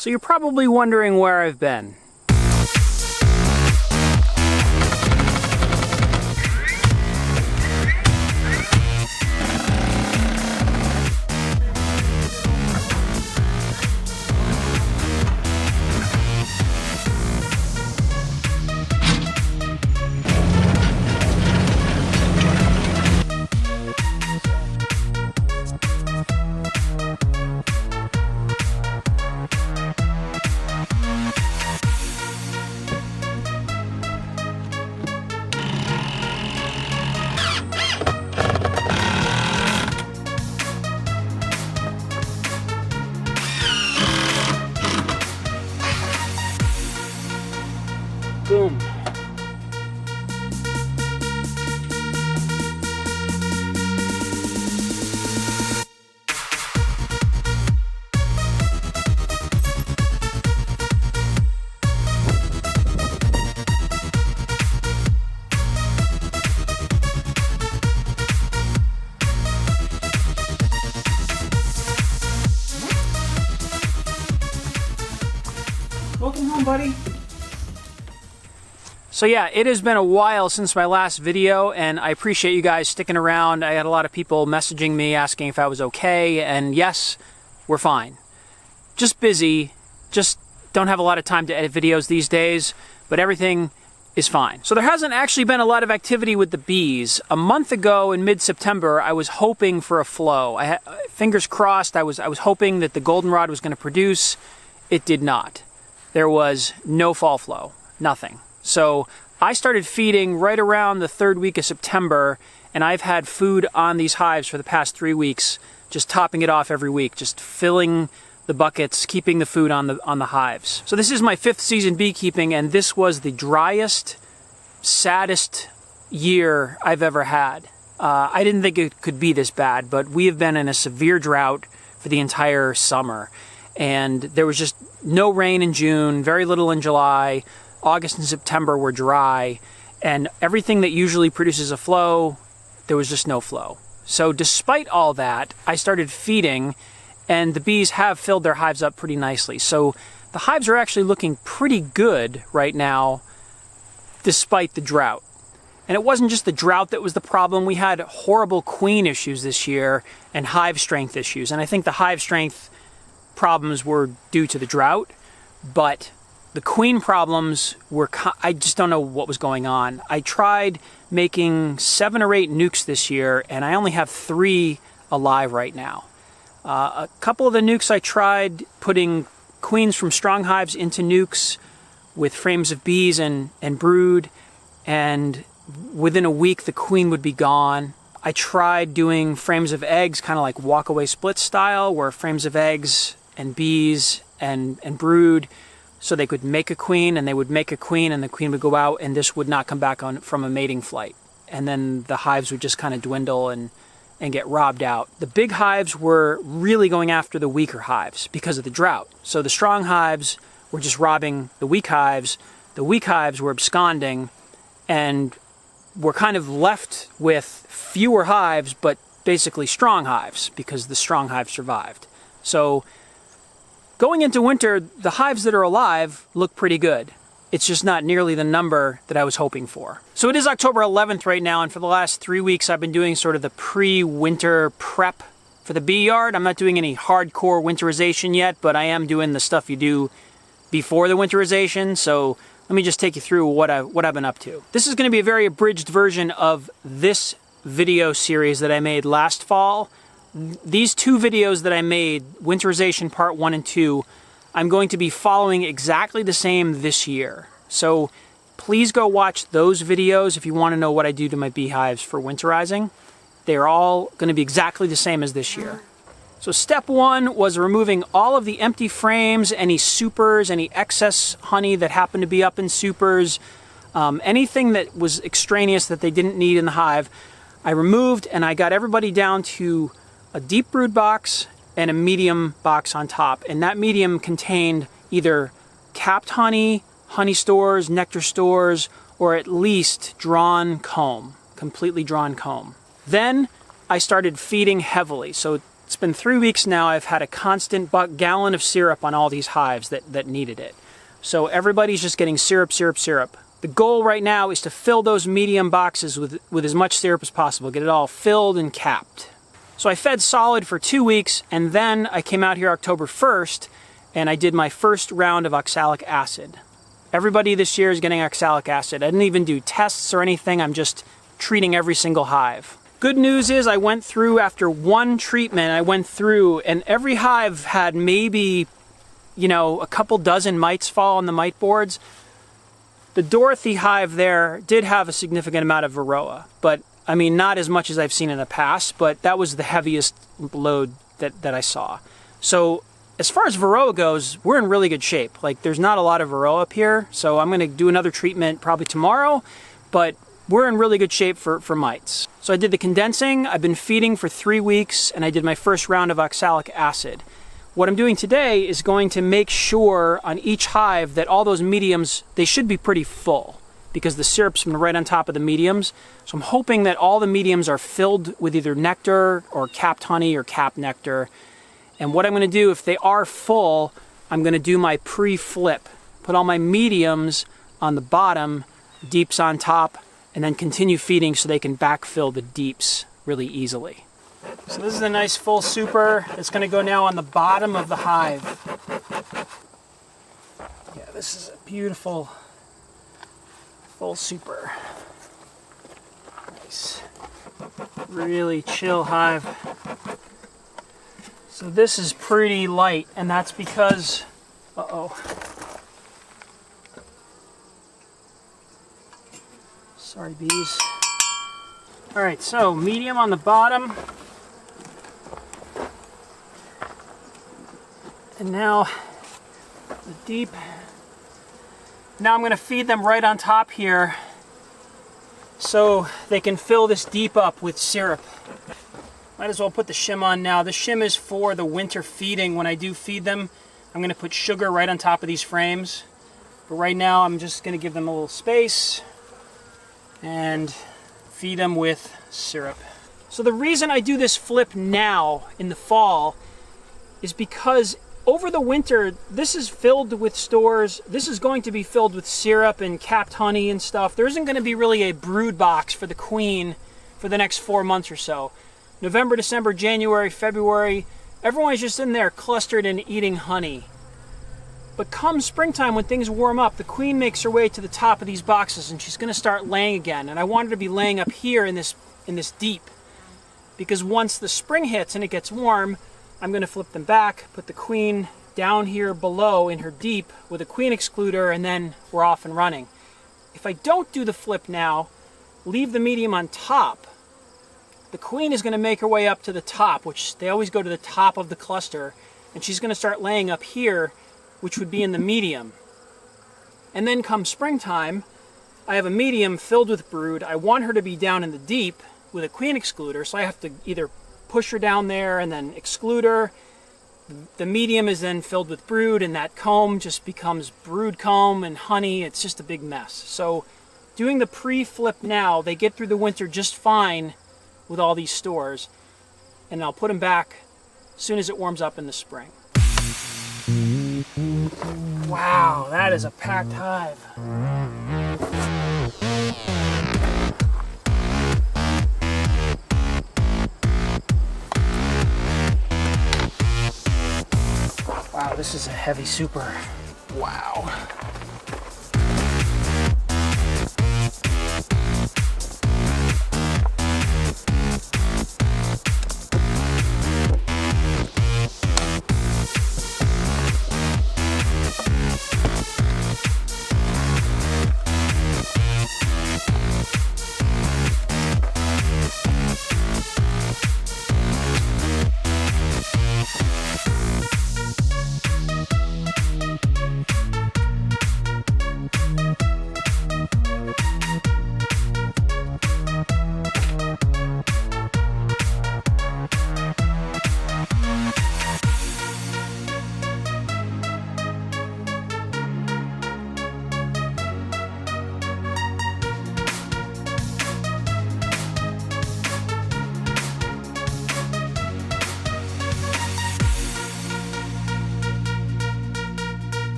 So you're probably wondering where I've been. Boom. Welcome home, buddy. So yeah, it has been a while since my last video, and I appreciate you guys sticking around. I had a lot of people messaging me asking if I was okay, and yes, we're fine. Just busy, just don't have a lot of time to edit videos these days, but everything is fine. So there hasn't actually been a lot of activity with the bees. A month ago in mid-September, I was hoping for a flow. I had, fingers crossed, I was hoping that the goldenrod was going to produce. It did not. There was no fall flow, nothing. So I started feeding right around the third week of September, and I've had food on these hives for the past 3 weeks, just topping it off every week, just filling the buckets, keeping the food on the hives. So this is my 5th season beekeeping, and this was the driest, saddest year I've ever had. I didn't think it could be this bad, but we have been in a severe drought for the entire summer. And there was just no rain in June, very little in July. August and September were dry, and everything that usually produces a flow, there was just no flow. So despite all that, I started feeding, and the bees have filled their hives up pretty nicely. So the hives are actually looking pretty good right now, despite the drought. And it wasn't just the drought that was the problem. We had horrible queen issues this year and hive strength issues. And I think the hive strength problems were due to the drought, but the queen problems were, I just don't know what was going on. I tried making 7 or 8 nukes this year, and I only have 3 alive right now. A couple of the nukes I tried putting queens from strong hives into nukes with frames of bees and brood, and within a week the queen would be gone. I tried doing frames of eggs, kind of like walk-away split style, where frames of eggs and bees and brood, so they could make a queen, and they would make a queen, and the queen would go out, and this would not come back from a mating flight. And then the hives would just kind of dwindle and get robbed out. The big hives were really going after the weaker hives because of the drought. So the strong hives were just robbing the weak hives. The weak hives were absconding, and were kind of left with fewer hives, but basically strong hives, because the strong hives survived. So going into winter, the hives that are alive look pretty good. It's just not nearly the number that I was hoping for. So it is October 11th right now, and for the last 3 weeks I've been doing sort of the pre-winter prep for the bee yard. I'm not doing any hardcore winterization yet, but I am doing the stuff you do before the winterization. So let me just take you through what I've been up to. This is going to be a very abridged version of this video series that I made last fall. These 2 videos that I made, Winterization Part 1 and 2, I'm going to be following exactly the same this year. So please go watch those videos if you want to know what I do to my beehives for winterizing. They're all going to be exactly the same as this year. So step 1 was removing all of the empty frames, any supers, any excess honey that happened to be up in supers, anything that was extraneous that they didn't need in the hive, I removed, and I got everybody down to a deep brood box and a medium box on top. And that medium contained either capped honey, honey stores, nectar stores, or at least drawn comb, completely drawn comb. Then I started feeding heavily. So It's been 3 weeks now. I've had a constant gallon of syrup on all these hives that needed it. So everybody's just getting syrup, syrup, syrup. The goal right now is to fill those medium boxes with as much syrup as possible, get it all filled and capped. So I fed solid for 2 weeks, and then I came out here October 1st, and I did my first round of oxalic acid. Everybody this year is getting oxalic acid. I didn't even do tests or anything. I'm just treating every single hive. Good news is I went through, after one treatment, and every hive had maybe, a couple dozen mites fall on the mite boards. The Dorothy hive there did have a significant amount of Varroa, but I mean, not as much as I've seen in the past, but that was the heaviest load that I saw. So as far as Varroa goes, we're in really good shape. Like, there's not a lot of Varroa up here, so I'm going to do another treatment probably tomorrow, but we're in really good shape for mites. So I did the condensing, I've been feeding for 3 weeks, and I did my first round of oxalic acid. What I'm doing today is going to make sure on each hive that all those mediums, they should be pretty full because the syrup's been right on top of the mediums. So I'm hoping that all the mediums are filled with either nectar or capped honey or capped nectar. And what I'm going to do, if they are full, I'm going to do my pre-flip. Put all my mediums on the bottom, deeps on top, and then continue feeding so they can backfill the deeps really easily. So this is a nice full super that's going to go now on the bottom of the hive. Yeah, this is a beautiful full super. Nice. Really chill hive. So this is pretty light, and that's because, sorry, bees. All right, so medium on the bottom. And now the deep. Now I'm going to feed them right on top here so they can fill this deep up with syrup. Might as well put the shim on now. The shim is for the winter feeding. When I do feed them, I'm going to put sugar right on top of these frames. But right now I'm just going to give them a little space and feed them with syrup. So the reason I do this flip now in the fall is because over the winter, this is filled with stores. This is going to be filled with syrup and capped honey and stuff. There isn't going to be really a brood box for the queen for the next 4 months or so. November, December, January, February, everyone's just in there clustered and eating honey. But come springtime, when things warm up, the queen makes her way to the top of these boxes and she's going to start laying again. And I want her to be laying up here in this deep, because once the spring hits and it gets warm, I'm going to flip them back, put the queen down here below in her deep with a queen excluder, and then we're off and running. If I don't do the flip now, leave the medium on top, the queen is going to make her way up to the top, which they always go to the top of the cluster, and she's going to start laying up here, which would be in the medium. And then come springtime, I have a medium filled with brood. I want her to be down in the deep with a queen excluder, so I have to either push her down there and then exclude her. The medium is then filled with brood, and that comb just becomes brood comb and honey. It's just a big mess. So doing the pre-flip now, they get through the winter just fine with all these stores, and I'll put them back as soon as it warms up in the spring. Wow, that is a packed hive. Wow, this is a heavy super. Wow.